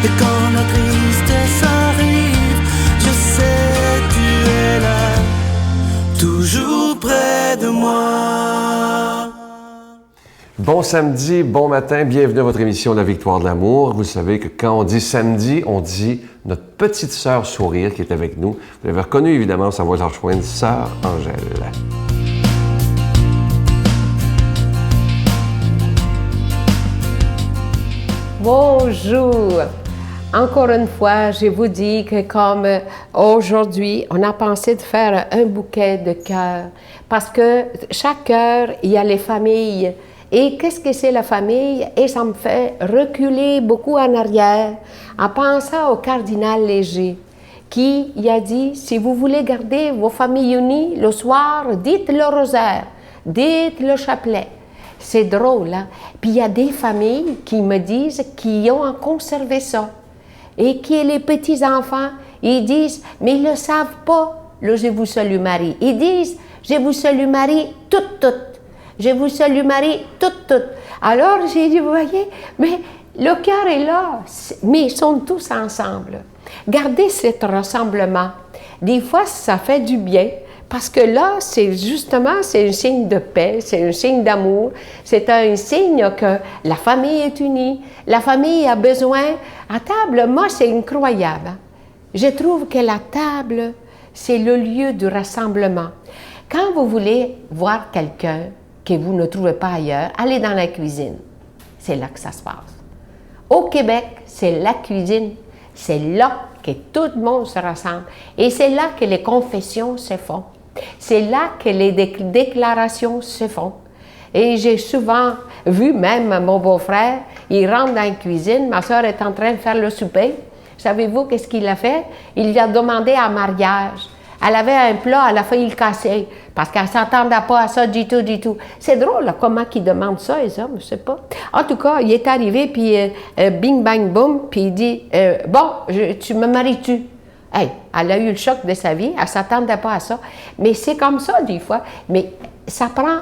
Et quand la tristesse arrive, je sais tu es là, toujours près de moi. Bon samedi, bon matin, bienvenue à votre émission La Victoire de l'amour. Vous savez que quand on dit samedi, on dit notre petite sœur Sourire qui est avec nous. Vous l'avez reconnu évidemment, sa voix rejoindre Sœur Angèle. Bonjour! Encore une fois, je vous dis que comme aujourd'hui, on a pensé de faire un bouquet de cœurs parce que chaque cœur, il y a les familles. Et qu'est-ce que c'est la famille? Et ça me fait reculer beaucoup en arrière en pensant au cardinal Léger qui il a dit, si vous voulez garder vos familles unies, le soir, dites le rosaire, dites le chapelet. C'est drôle, hein? Puis il y a des familles qui me disent qu'ils ont conservé ça. Et qui les petits-enfants, ils disent, mais ils ne le savent pas, le « Je vous salue Marie ». Ils disent, « Je vous salue Marie, toutes. Je vous salue Marie, toutes. » Alors j'ai dit, vous voyez, mais le cœur est là, mais ils sont tous ensemble. Gardez cet rassemblement. Des fois, ça fait du bien. Parce que là, c'est justement, c'est un signe de paix, c'est un signe d'amour, c'est un signe que la famille est unie, la famille a besoin. À table, moi, c'est incroyable. Je trouve que la table, c'est le lieu du rassemblement. Quand vous voulez voir quelqu'un que vous ne trouvez pas ailleurs, allez dans la cuisine. C'est là que ça se passe. Au Québec, c'est la cuisine. C'est là que tout le monde se rassemble. Et c'est là que les confessions se font. C'est là que les déclarations se font. Et j'ai souvent vu même mon beau-frère, il rentre dans la cuisine, ma soeur est en train de faire le souper. Savez-vous qu'est-ce qu'il a fait? Il lui a demandé un mariage. Elle avait un plat, elle a failli le casser, parce qu'elle ne s'attendait pas à ça du tout. C'est drôle, là, comment ils demandent ça, les hommes, je ne sais pas. En tout cas, il est arrivé, puis bing, bang, boum, puis il dit, tu me maries-tu? Hey, elle a eu le choc de sa vie, elle ne s'attendait pas à ça. Mais c'est comme ça, des fois. Mais ça prend...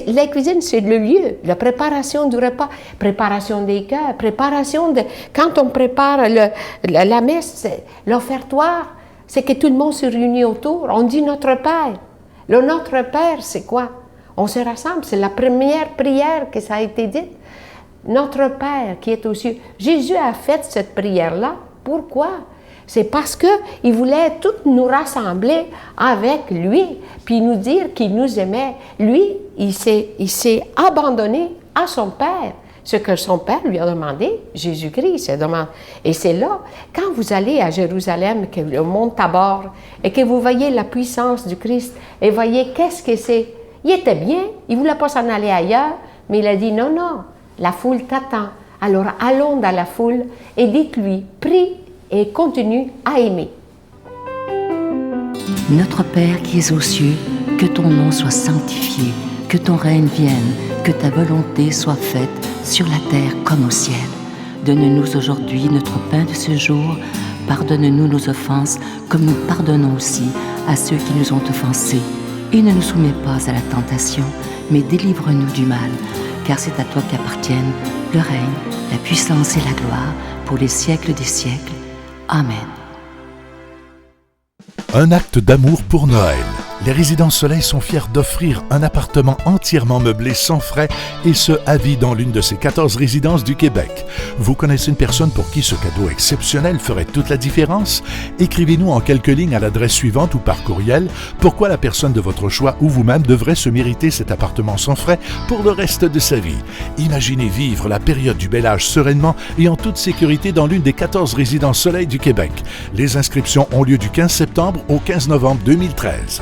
La cuisine, c'est le lieu, la préparation du repas, préparation des cœurs, préparation de... Quand on prépare la messe, l'offertoire, c'est que tout le monde se réunit autour. On dit Notre Père. Le Notre Père, c'est quoi? On se rassemble, c'est la première prière que ça a été dit. Notre Père qui est aux cieux. Jésus a fait cette prière-là. Pourquoi? C'est parce qu'il voulait tous nous rassembler avec lui, puis nous dire qu'il nous aimait. Lui, il s'est abandonné à son Père. Ce que son Père lui a demandé, Jésus-Christ s'est demandé. Et c'est là, quand vous allez à Jérusalem, que le mont Tabor, et que vous voyez la puissance du Christ, et voyez qu'est-ce que c'est. Il était bien, il ne voulait pas s'en aller ailleurs, mais il a dit non, la foule t'attend. Alors allons dans la foule et dites-lui, prie et continue à aimer. Notre Père qui es aux cieux, que ton nom soit sanctifié, que ton règne vienne, que ta volonté soit faite sur la terre comme au ciel. Donne-nous aujourd'hui notre pain de ce jour. Pardonne-nous nos offenses, comme nous pardonnons aussi à ceux qui nous ont offensés. Et ne nous soumets pas à la tentation, mais délivre-nous du mal, car c'est à toi qu'appartiennent le règne, la puissance et la gloire, pour les siècles des siècles. Amen. Un acte d'amour pour Noël. Les Résidences Soleil sont fiers d'offrir un appartement entièrement meublé sans frais et ce, à vie dans l'une de ces 14 résidences du Québec. Vous connaissez une personne pour qui ce cadeau exceptionnel ferait toute la différence? Écrivez-nous en quelques lignes à l'adresse suivante ou par courriel pourquoi la personne de votre choix ou vous-même devrait se mériter cet appartement sans frais pour le reste de sa vie. Imaginez vivre la période du bel âge sereinement et en toute sécurité dans l'une des 14 Résidences Soleil du Québec. Les inscriptions ont lieu du 15 septembre au 15 novembre 2013.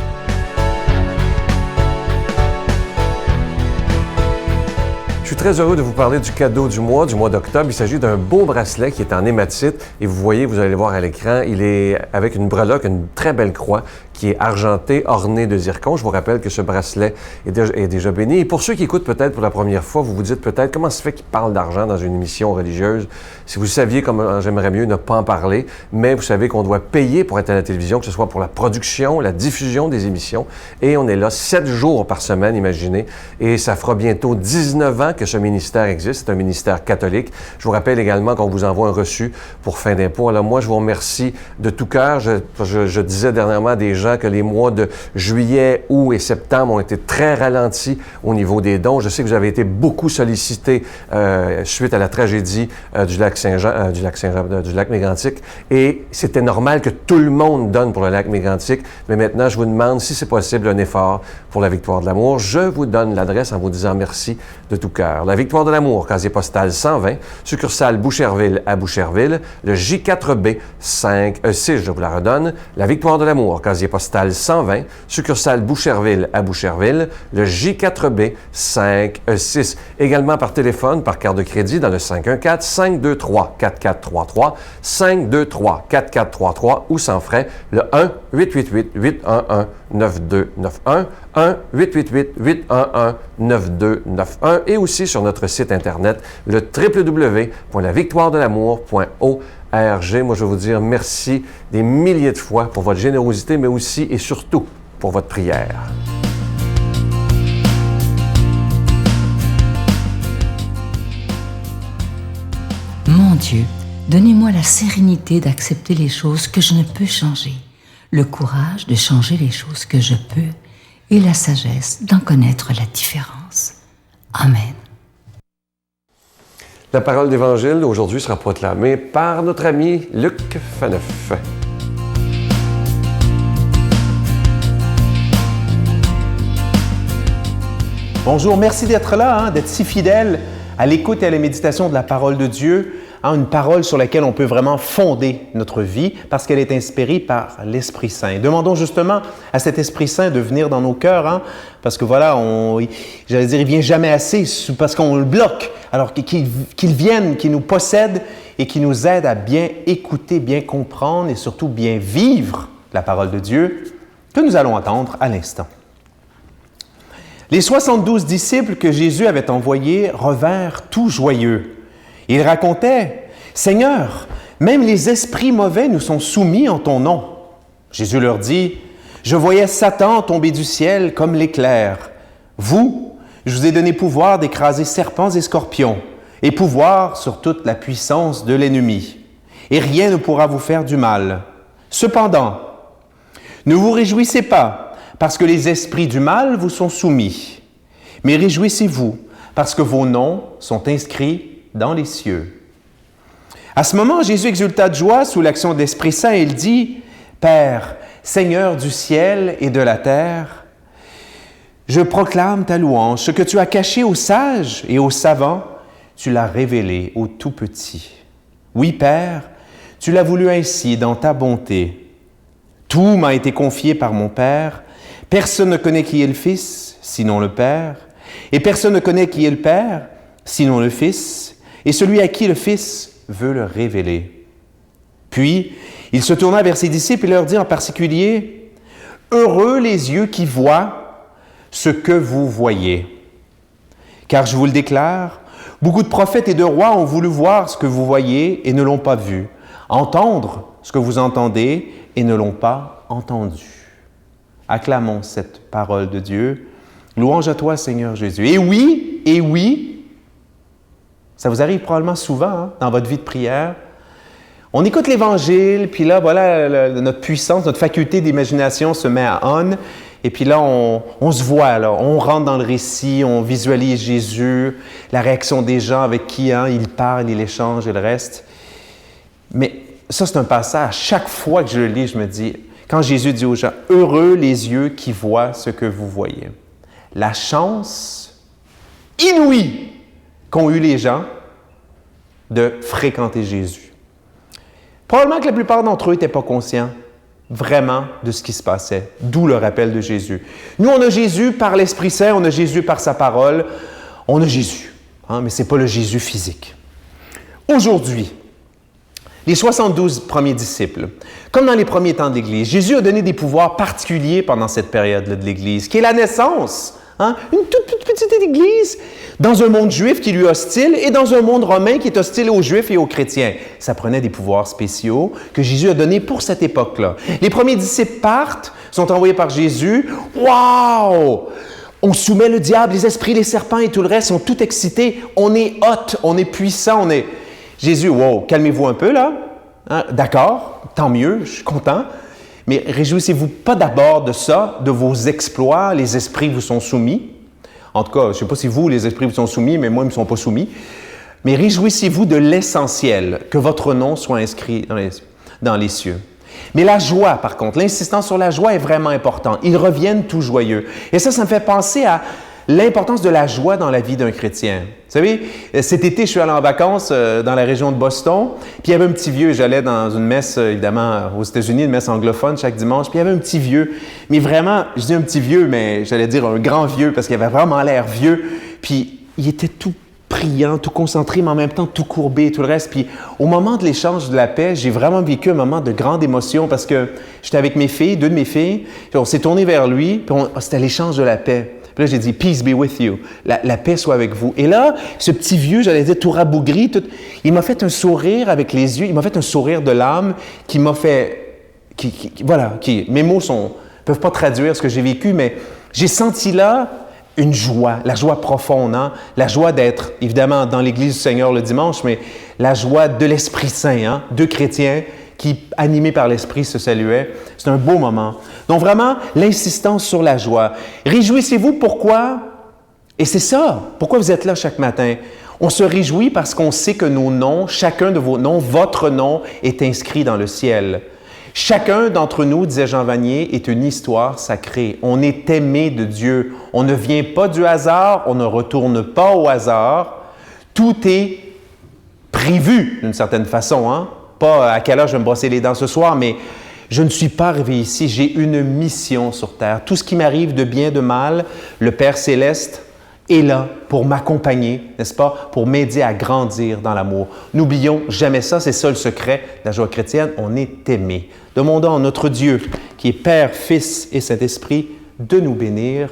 Je suis très heureux de vous parler du cadeau du mois d'octobre. Il s'agit d'un beau bracelet qui est en hématite et vous voyez, vous allez le voir à l'écran, il est avec une breloque, une très belle croix qui est argenté, orné de zircon. Je vous rappelle que ce bracelet est déjà béni. Et pour ceux qui écoutent peut-être pour la première fois, vous vous dites peut-être comment se fait qu'ils parlent d'argent dans une émission religieuse. Si vous saviez comment j'aimerais mieux ne pas en parler, mais vous savez qu'on doit payer pour être à la télévision, que ce soit pour la production, la diffusion des émissions. Et on est là 7 jours par semaine, imaginez. Et ça fera bientôt 19 ans que ce ministère existe. C'est un ministère catholique. Je vous rappelle également qu'on vous envoie un reçu pour fin d'impôt. Alors moi, je vous remercie de tout cœur. Je disais dernièrement à des gens que les mois de juillet, août et septembre ont été très ralentis au niveau des dons. Je sais que vous avez été beaucoup sollicités suite à la tragédie du lac Mégantic. Et c'était normal que tout le monde donne pour le lac Mégantic. Mais maintenant, je vous demande si c'est possible un effort pour la Victoire de l'amour. Je vous donne l'adresse en vous disant merci de tout cœur. La Victoire de l'amour, casier postal 120, succursale Boucherville à Boucherville, le J4B 6, je vous la redonne. La Victoire de l'amour, casier postal 120, succursale Boucherville à Boucherville, le J4B 6. Également par téléphone, par carte de crédit dans le 514-523-4433, 523-4433 ou sans frais, le 1-888-811-9291, 1-888-811-9291 et aussi sur notre site Internet, le www.lavictoiredelamour.org. Moi, je veux vous dire merci des milliers de fois pour votre générosité, mais aussi et surtout pour votre prière. Mon Dieu, donnez-moi la sérénité d'accepter les choses que je ne peux changer, le courage de changer les choses que je peux et la sagesse d'en connaître la différence. Amen. La parole d'Évangile aujourd'hui sera proclamée par notre ami Luc Faneuf. Bonjour, merci d'être là, d'être si fidèle à l'écoute et à la méditation de la parole de Dieu, une parole sur laquelle on peut vraiment fonder notre vie parce qu'elle est inspirée par l'Esprit Saint. Demandons justement à cet Esprit Saint de venir dans nos cœurs, parce que voilà, j'allais dire, il vient jamais assez parce qu'on le bloque. Alors qu'il vienne, qu'il nous possède et qu'il nous aide à bien écouter, bien comprendre et surtout bien vivre la parole de Dieu que nous allons entendre à l'instant. Les 72 disciples que Jésus avait envoyés revinrent tout joyeux. Ils racontaient « Seigneur, même les esprits mauvais nous sont soumis en ton nom. » Jésus leur dit « Je voyais Satan tomber du ciel comme l'éclair. Vous, je vous ai donné pouvoir d'écraser serpents et scorpions, et pouvoir sur toute la puissance de l'ennemi. Et rien ne pourra vous faire du mal. Cependant, ne vous réjouissez pas, parce que les esprits du mal vous sont soumis. Mais réjouissez-vous, parce que vos noms sont inscrits dans les cieux. » À ce moment, Jésus exulta de joie sous l'action de l'Esprit Saint et il dit, « Père, Seigneur du ciel et de la terre, je proclame ta louange. Ce que tu as caché aux sages et aux savants, tu l'as révélé aux tout petits. Oui, Père, tu l'as voulu ainsi dans ta bonté. Tout m'a été confié par mon Père. Personne ne connaît qui est le Fils, sinon le Père. Et personne ne connaît qui est le Père, sinon le Fils, et celui à qui le Fils veut le révéler. » Puis, il se tourna vers ses disciples et leur dit en particulier, « Heureux les yeux qui voient ce que vous voyez. Car je vous le déclare, beaucoup de prophètes et de rois ont voulu voir ce que vous voyez et ne l'ont pas vu, entendre ce que vous entendez et ne l'ont pas entendu. » Acclamons cette parole de Dieu. Louange à toi, Seigneur Jésus. Et oui, ça vous arrive probablement souvent dans votre vie de prière. On écoute l'Évangile, puis là, voilà, notre puissance, notre faculté d'imagination se met à on, et puis là, on se voit, là, on rentre dans le récit, on visualise Jésus, la réaction des gens avec qui il parle, il échange et le reste. Mais ça, c'est un passage. Chaque fois que je le lis, je me dis, quand Jésus dit aux gens, « Heureux les yeux qui voient ce que vous voyez. » La chance inouïe qu'ont eu les gens de fréquenter Jésus. Probablement que la plupart d'entre eux n'étaient pas conscients vraiment de ce qui se passait, d'où le rappel de Jésus. Nous, on a Jésus par l'Esprit Saint, on a Jésus par sa parole, on a Jésus, mais ce n'est pas le Jésus physique. Aujourd'hui, Les 72 premiers disciples. Comme dans les premiers temps de l'Église, Jésus a donné des pouvoirs particuliers pendant cette période-là de l'Église, qui est la naissance. Hein? Une toute petite Église dans un monde juif qui lui est hostile et dans un monde romain qui est hostile aux Juifs et aux chrétiens. Ça prenait des pouvoirs spéciaux que Jésus a donnés pour cette époque-là. Les premiers disciples partent, sont envoyés par Jésus. Wow! On soumet le diable, les esprits, les serpents et tout le reste, sont tout excités. On est hot, on est puissant, on est... Jésus, wow, calmez-vous un peu là. Hein? D'accord, tant mieux, je suis content. Mais réjouissez-vous pas d'abord de ça, de vos exploits, les esprits vous sont soumis. En tout cas, je ne sais pas si vous, les esprits vous sont soumis, mais moi, ils ne me sont pas soumis. Mais réjouissez-vous de l'essentiel, que votre nom soit inscrit dans les cieux. Mais la joie, par contre, l'insistance sur la joie est vraiment importante. Ils reviennent tout joyeux. Et ça me fait penser à l'importance de la joie dans la vie d'un chrétien. Vous savez, cet été, je suis allé en vacances dans la région de Boston, puis il y avait un petit vieux, j'allais dans une messe, évidemment, aux États-Unis, une messe anglophone chaque dimanche, puis il y avait un petit vieux, mais vraiment, je dis un petit vieux, mais j'allais dire un grand vieux, parce qu'il avait vraiment l'air vieux, puis il était tout priant, tout concentré, mais en même temps tout courbé et tout le reste. Puis au moment de l'échange de la paix, j'ai vraiment vécu un moment de grande émotion parce que j'étais avec mes filles, 2 de mes filles, puis on s'est tourné vers lui, puis c'était l'échange de la paix. Puis là, j'ai dit « Peace be with you », la paix soit avec vous. Et là, ce petit vieux, j'allais dire tout rabougri, il m'a fait un sourire avec les yeux, il m'a fait un sourire de l'âme qui m'a fait... mes mots ne peuvent pas traduire ce que j'ai vécu, mais j'ai senti là une joie, la joie profonde, hein? La joie d'être, évidemment, dans l'Église du Seigneur le dimanche, mais la joie de l'Esprit Saint, hein? 2 chrétiens qui, animés par l'Esprit, se saluaient. C'est un beau moment. Donc vraiment, l'insistance sur la joie. Réjouissez-vous, pourquoi? Et c'est ça, pourquoi vous êtes là chaque matin? On se réjouit parce qu'on sait que nos noms, chacun de vos noms, votre nom est inscrit dans le ciel. Chacun d'entre nous, disait Jean Vanier, est une histoire sacrée. On est aimé de Dieu. On ne vient pas du hasard, on ne retourne pas au hasard. Tout est prévu d'une certaine façon. Hein? Pas à quelle heure je vais me brosser les dents ce soir, mais je ne suis pas arrivé ici. J'ai une mission sur terre. Tout ce qui m'arrive de bien, de mal, le Père Céleste est là pour m'accompagner, n'est-ce pas, pour m'aider à grandir dans l'amour. N'oublions jamais ça, c'est ça le secret de la joie chrétienne, on est aimé. Demandons à notre Dieu, qui est Père, Fils et Saint-Esprit, de nous bénir.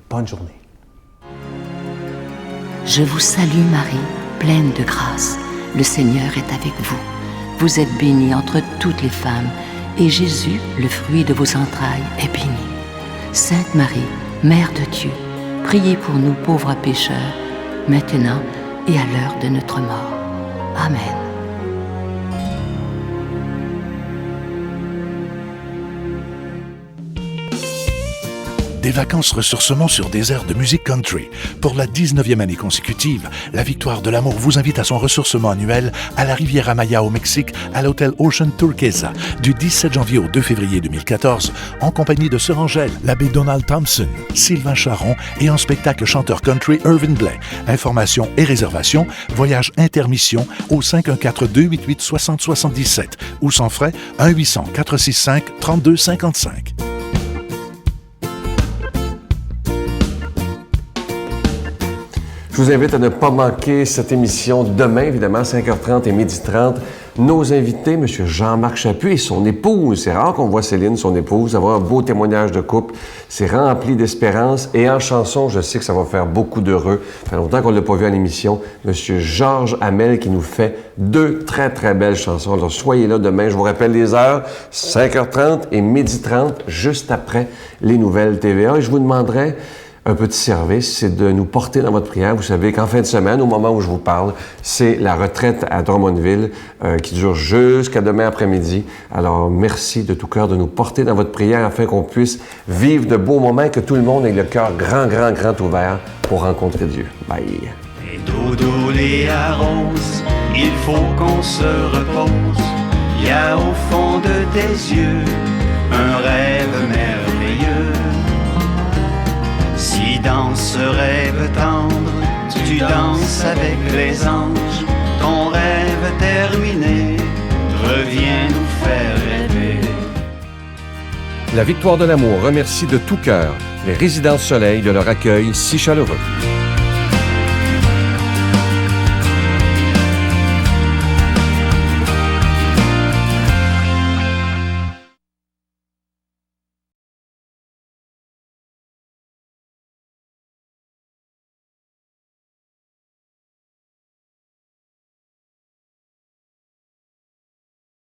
Bonne journée. Je vous salue Marie, pleine de grâce. Le Seigneur est avec vous. Vous êtes bénie entre toutes les femmes, et Jésus, le fruit de vos entrailles, est béni. Sainte Marie, Mère de Dieu, priez pour nous pauvres pécheurs, maintenant et à l'heure de notre mort. Amen. Des vacances ressourcement sur des airs de musique country. Pour la 19e année consécutive, la Victoire de l'Amour vous invite à son ressourcement annuel à la Riviera Maya au Mexique, à l'hôtel Ocean Turquesa, du 17 janvier au 2 février 2014, en compagnie de Sœur Angèle, l'abbé Donald Thompson, Sylvain Charon et en spectacle chanteur country Irvin Blais. Informations et réservations, voyage intermission au 514-288-6077 ou sans frais 1-800-465-3255. Je vous invite à ne pas manquer cette émission demain, évidemment, 5h30 et 12h30. Nos invités, M. Jean-Marc Chaput et son épouse. C'est rare qu'on voit Céline, son épouse, avoir un beau témoignage de couple. C'est rempli d'espérance. Et en chanson, je sais que ça va faire beaucoup d'heureux. Ça fait longtemps qu'on ne l'a pas vu à l'émission. M. Georges Hamel qui nous fait 2 très, très belles chansons. Alors, soyez là demain. Je vous rappelle les heures, 5h30 et 12h30, juste après les nouvelles TVA. Et je vous demanderai un petit service, c'est de nous porter dans votre prière. Vous savez qu'en fin de semaine, au moment où je vous parle, c'est la retraite à Drummondville qui dure jusqu'à demain après-midi. Alors, merci de tout cœur de nous porter dans votre prière afin qu'on puisse vivre de beaux moments et que tout le monde ait le cœur grand, grand, grand ouvert pour rencontrer Dieu. Bye! Et dodo les arrose, il faut qu'on se repose. Il y a au fond de tes yeux un rêve merveilleux. Si dans ce rêve tendre, tu danses avec les anges, ton rêve terminé, reviens nous faire rêver. La Victoire de l'Amour remercie de tout cœur les Résidences Soleil de leur accueil si chaleureux.